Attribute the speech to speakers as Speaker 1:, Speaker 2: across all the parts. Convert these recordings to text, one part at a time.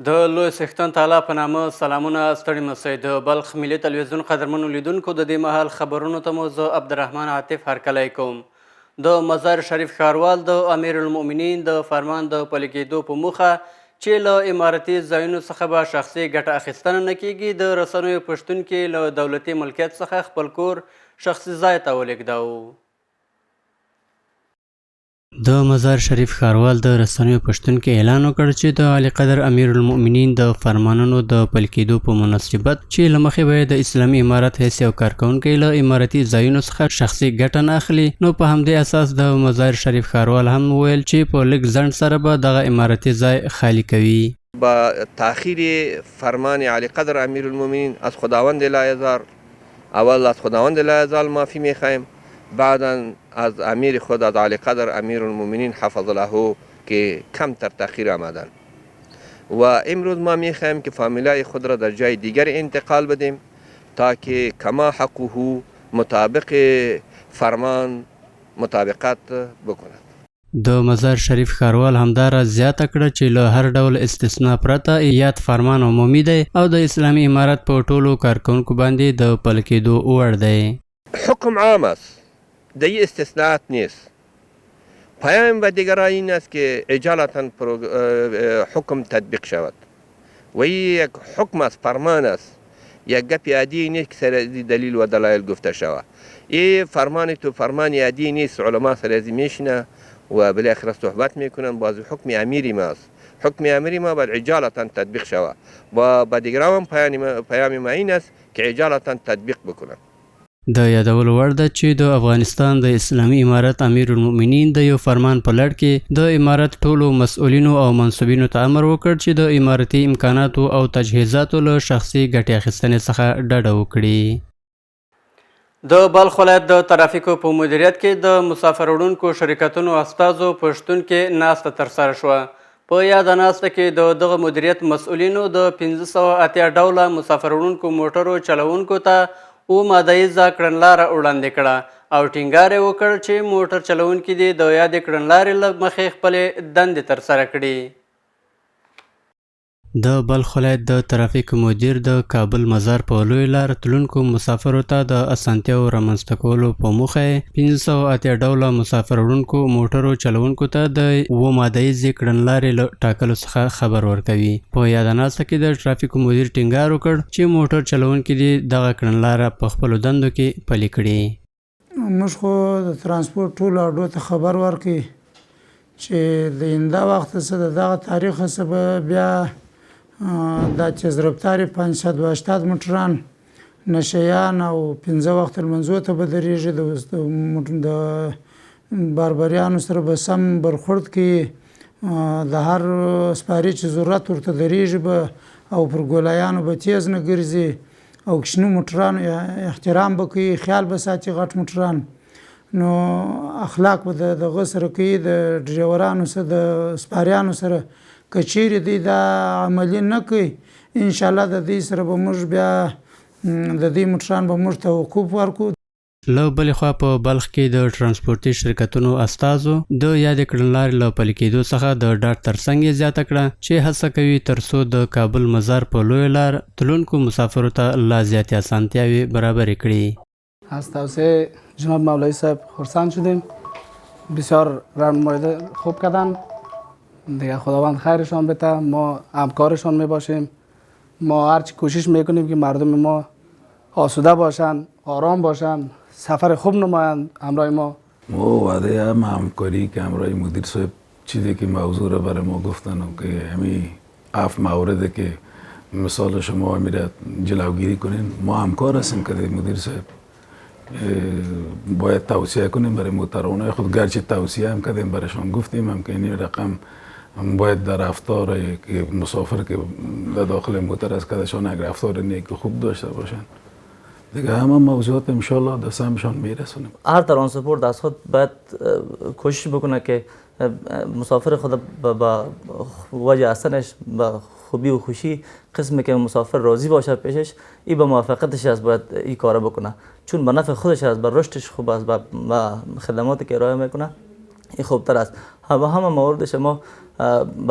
Speaker 1: د لوی څښتن تعالی په نامه سلامونه ستړي مسئ د بلخ ملي تلویزیون قدرمنو لیدونکو د دې مهال خبرونو ته مو زه عبدالرحمن عاطف هرکلی کوم. د مزار شریف ښاروال د امیر المؤمنین د فرمان د پلي کېدو په موخه چې له امارتي ځایونو څخه به شخصي ګټه اخیستنه نه کیږي د رسنیو پشتون کې له دولتي ملکیت څخه خپل کور شخصي ځای ته ولېږداوه. د مزار شریف ښاروال د رسنیو پشتون کې اعلان وکړ چې د اعلی قدر امیر المؤمنین د فرمانونو د پلي کېدو په مناسبت چې له مخې به د اسلامي امارت حیث یو کارکوونکی له امارتي ځایونو څخه شخصي ګټه نه اخلي، نو په همدې اساس د مزار شریف ښاروال هم وویل چې په لږ ځنډ سره به دغه امارتي ځای خالی کوي.
Speaker 2: با تأخیر فرمان علی قدر امیر المؤمنین از خداوند لا یزال، اول از خداوند لا یزال معافی میخواهیم، بعدا از امیر خود از علی قدر امیر المؤمنین حفظ الله که کمتر تأخیر آمدن و امروز ما میخواهیم که فامیلای خود را در جای دیگر انتقال بدیم تا که کما حقوق مطابق فرمان مطابقت بکند. د مزار شریف ښاروال همداراز زیاته کړه چې له هر ډول استثنا پرته یاد فرمان عمومي دی او د اسلامي امارت په ټولو کارکوونکو باندې د پلي کېدو وړ دی. حکم عام است، دیگه استثناءات نیست. پیام و دیگر این است که اجالتا حکم تطبیق شود و یک حکم است، فرمان است، یک گپ عادی نیست که سر دلیل و دلایل گفته شود. این فرمان تو فرمان عادی نیست، علما سر از میشینه و بالاخره صحبت میکنن، باز حکم امیری ما است. حکم امیری ما باید اجالتا تطبیق شود و با دیگران هم پیام ما این است که اجالتا تطبیق بکنن.
Speaker 1: د یادولو وړ ده چې د افغانستان د اسلامي امارت امیر المؤمنین د یو فرمان په لړ کې د امارت ټولو مسؤلینو او منصبینو ته امر وکړ چې د امارتي امکاناتو او تجهیزاتو له شخصي ګټې اخیستنې څخه ډډه وکړي. د بلخ ولایت د ترافیکو په مدیریت کې د مسافر وړونکو شرکتونو استازو پشتون کې ناسته ترسره شوه. په یاده ناسته کې د دغه مدیریت مسؤلینو د 580 ډوله مسافر وړونکو موټرو چلوونکو ته مادهیزه کړنلاره وړاندې کړه او ټینګار یې وکړ چې موټر چلوونکي دې د یادې کړنلارې له مخې خپلې دندې ترسره کړي. د بلخ ولایت د ترافیک مدیر د کابل مزار په لوی لار تلونکو مسافرو ته د اسانتیاو رامنځته کولو په موخه 580 ډوله مسافر وړونکو موټرو چلوونکو ته د مادهیزې کړنلارې له ټاکلو څخه خبر ورکوي. په یاده ناسته کې د ترافیکو مدیر ټینګار وکړ چې موټر چلوونکي دې دغه کړنلاره په خپلو دندو کې پلي کړي.
Speaker 3: موږ خو د ترانسپورټ ټولو اډو ته خبر ورکړي چې د اینده وخت څخه د دغه تاریخ څخه بیا دا چې ضربتاري 580 موټران نشیان او 15 وخت لمنځو ته به درېږي، د باربریانو سره به سم برخورد کوي، د هر سپاري چې ضرورت ورته درېږي به او پر ګولایانو به تیز نه ګرځي او کشنو موټرانو احترام به کوي، خیال به ساتي غټ موټران، نو اخلاق به د دغه سره کوي، د ډریورانو سره د سپاریانو سره که چیرې دوی دا عملي نه کوي انشاءالله د دوی سره به موږ بیا د دوی موټران به موږ توقف ورکړو.
Speaker 1: له بلې خوا په بلخ کې د ترانسپورتي شرکتونو استازو د یادې کړنلارې له پلي کېدو څخه د ډاډ ترڅنګ یې زیاته کړه چې هڅه کوي ترڅو د کابل مزار په لوی لار تلونکو مسافرو ته لا زیاتې اسانتیاوې برابرې کړي.
Speaker 4: از توسعه جناب مولوی صاحب خرسند شدیم، بسیار راهنمایی خوب کردن، دیگه خداوند خیرشان بده، ما همکارشان میباشیم، ما هرچی کوشش میکنیم که مردم ما آسوده باشن، آرام باشن، سفر خوب نمایند همراه ما.
Speaker 5: ما وعده هم همکاری که همراه مدیر صاحب چیزی که موضوع را برای ما گفتن و که همین 7 مورده که مثال شما میره جلوگیری کنین، ما همکار هستیم که مدیر صاحب باید توصیه کنیم برای محترمانه خود، گرچه توصیه هم کردیم برایشان گفتیم هم که این رقم باید در رفتار که مسافر که در داخل موتر است کدشان اگر رفتار نیک و خوب داشته باشن دیگه همه موضوعات انشالله دست همشان میرسونیم.
Speaker 6: هر ترانسپورت از خود باید کوشش بکنه که مسافر خود با وجه هستنش با خوبی و خوشی قسمی که مسافر راضی باشه پیشش ای به موافقتش از باید این کار بکنه، چون به نفع خودش است، به رشدش خوب است، با خدماتی که ارائه میکنه این خوبتر است. همه موارد شما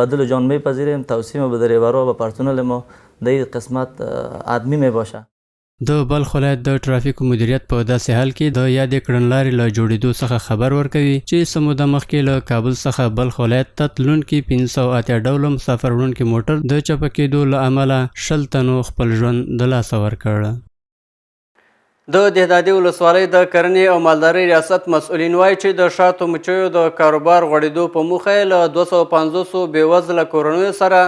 Speaker 6: بدل جان میپذیریم. توصیه ما به دریورا و پرسنل ما در این قسمت آدمی می باشه.
Speaker 1: د بلخ ولایت د ټرافیکو مدیریت په داسې حال کې د یادې کړنلارې له جوړېدو څخه خبر ورکوي چې څه موده مخکې له کابل څخه بلخ ولایت ته تلونکي 508 ډوله مسافر وړونکي موټر د چپه کېدو له امله 20 تنو خپل ژوند د لاسه ورکړ. د دهدادي ولسوالۍ د کرنې او مالدارۍ ریاست مسؤلین وایي چې د شاتو مچیو د کاروبار غوړېدو په موخه یې له 250 بېوزله کورنیو سره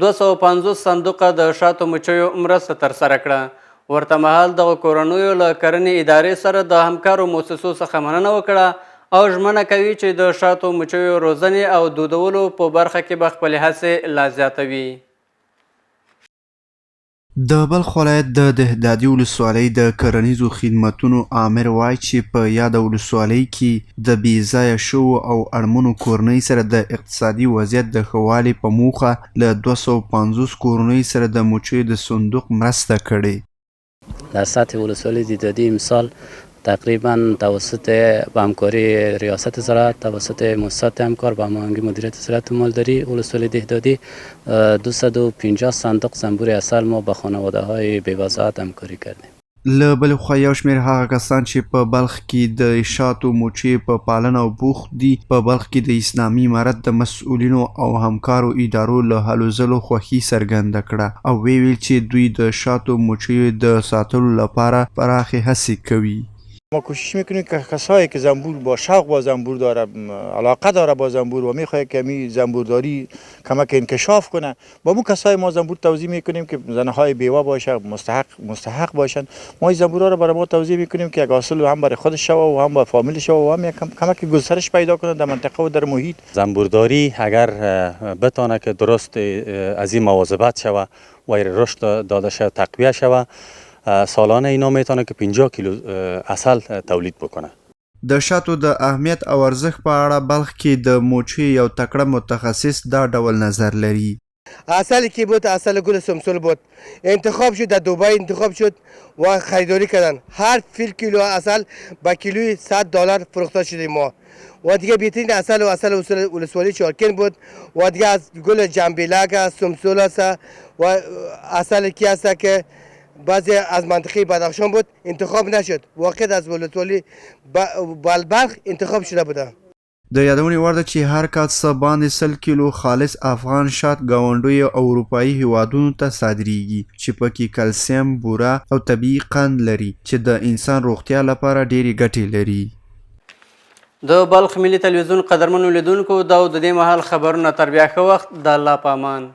Speaker 1: 250 صندوقه د شاتو مچیو مرسته ترسره کړه. ورته مهال دغه کورنیو له کرنې ادارې سره د همکارو مؤسسو څخه مننه وکړه او ژمنه کوي چې د شاتو مچیو روزنې او دودولو په برخه کې به خپلې هڅې لا زیاتوي.
Speaker 7: د بلخ ولایت د دهدادي ولسوالۍ د کرنیزو خدمتونو آمر وایي چې په یاده ولسوالۍ کې د بې ځایه شوو او اړمنو کورنۍ سره د اقتصادي وضعیت د ښه والي په موخه له 250 کورنۍ سره د مچیو د صندوق مرسته کړې.
Speaker 8: در سطح ولسوالی دهدادی امسال تقریبا توسط با همکاری ریاست زراعت توسط مؤسسات همکار با هماهنگی مدیریت زراعت و مالداری ولسوالی دهدادی 250 صندوق زنبور عسل ما با خانواده های بی‌وضاحت همکاری کردیم.
Speaker 7: له بلې خوا یو شمېر هغه کسان چې په بلخ کې د شاتو موچې په پالنه او بوخت دي په بلخ کې د اسلامي امارت د مسؤلینو او همکارو ادارو له هلو ځلو خوښي څرګنده کړه او ویل چې دوی د شاتو موچیو د ساتلو لپاره پراخې هڅې کوي.
Speaker 9: ما کوشش میکنیم که کسایی که زنبور با شوق با زنبور داره، علاقه داره با زنبور و میخواد که می زنبورداری کمک انکشاف کنه، با اون کسای ما زنبور توضیح میکنیم که زنهای بیوه باشه، مستحق باشن. ما این زنبورها رو برای ما توضیح میکنیم که یک حاصل هم برای خودش شوه و هم برای فامیلش شوه و هم یک کمک گسترش پیدا کنه در منطقه و در محیط.
Speaker 10: زنبورداری اگر بتونه که درست از این مواظبت شوه و رشد داده شوه، تقویه شوه، سالانه اینا میتونه که 50 کیلو عسل تولید بکنه.
Speaker 7: د شاتو د اهمیت او ارزښت په اړه بلخ کې د موچي یو تکړه متخصص دا ډول نظر لري.
Speaker 11: عسلی که بود عسل گل سمسول بود، انتخاب شد در دبی، انتخاب شد و خریداری کردن. هر فیل کیلو عسل با کیلوی $100 فروخته شده ما. و دیگه بهترین عسل و عسل ولسوالی چارکن بود و دیگه از گل جنبیلک است، سمسول است و عسل کی است که بعضی از منطقه بدخشان بود انتخاب نشد، واقع از ولسوالی بلخ انتخاب شده بوده.
Speaker 7: د یادونې وړ ده چې هر کال څه باندې 100 کیلو خالص افغان شات ګاونډیو او اروپایي هیوادونو ته صادریږي چې پکې کلسیم، بوره او طبیعي قند لري چې د انسان روغتیا لپاره ډېرې ګټې لري.
Speaker 1: د بلخ ملي تلویزیون قدرمنو لیدونکو دا د دې مهال خبرونه تر بیا ښه وخت د الله په امان.